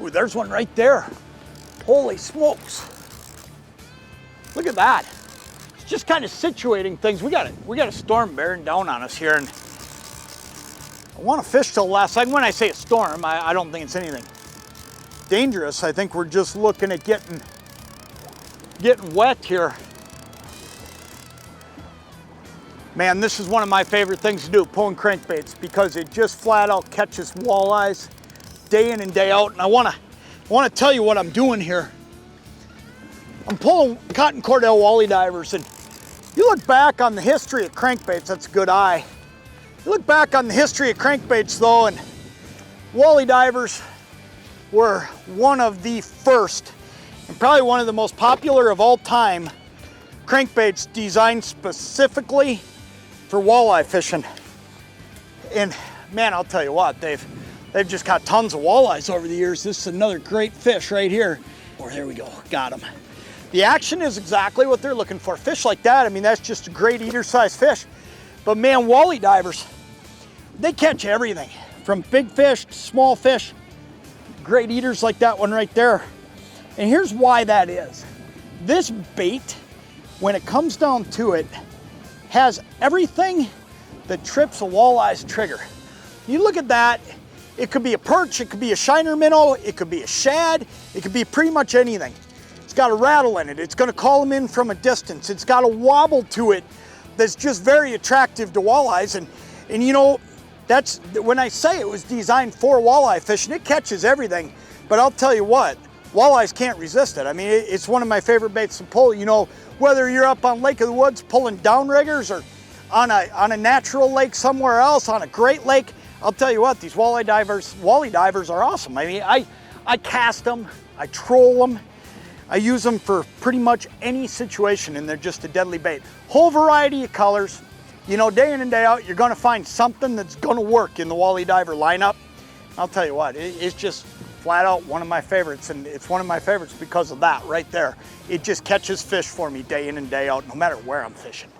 Ooh, there's one right there. Holy smokes. Look at that. It's just kind of situating things. We got a storm bearing down on us here, and I want to fish till the last second. When I say a storm, I don't think it's anything dangerous. I think we're just looking at getting wet here. Man, this is one of my favorite things to do, pulling crankbaits, because it just flat out catches walleyes day in and day out. And I want to tell you what I'm doing here. I'm pulling Cotton Cordell Wally Divers, and you look back on the history of crankbaits, that's a good eye. You look back on the history of crankbaits though, and Wally Divers were one of the first, and probably one of the most popular of all time, crankbaits designed specifically for walleye fishing. And man, I'll tell you what, they've just got tons of walleyes over the years. This is another great fish right here. Oh, there we go, got him. The action is exactly what they're looking for. Fish like that, I mean, that's just a great eater-sized fish. But man, Wally Divers, they catch everything from big fish to small fish. Great eaters like that one right there. And here's why that is. This bait, when it comes down to it, has everything that trips a walleye's trigger. You look at that, it could be a perch, it could be a shiner minnow, it could be a shad, it could be pretty much anything. It's got a rattle in it, it's gonna call them in from a distance, it's got a wobble to it that's just very attractive to walleyes. And you know, that's when I say it was designed for walleye fishing, it catches everything. But I'll tell you what, walleyes can't resist it. I mean, it's one of my favorite baits to pull. You know, whether you're up on Lake of the Woods pulling downriggers, or on a natural lake somewhere else, on a Great Lake, I'll tell you what, these Wally Divers are awesome. I mean, I cast them, I troll them, I use them for pretty much any situation, and they're just a deadly bait. Whole variety of colors. You know, day in and day out, you're gonna find something that's gonna work in the Wally Diver lineup. I'll tell you what, it's just flat out one of my favorites, and it's one of my favorites because of that right there. It just catches fish for me day in and day out, no matter where I'm fishing.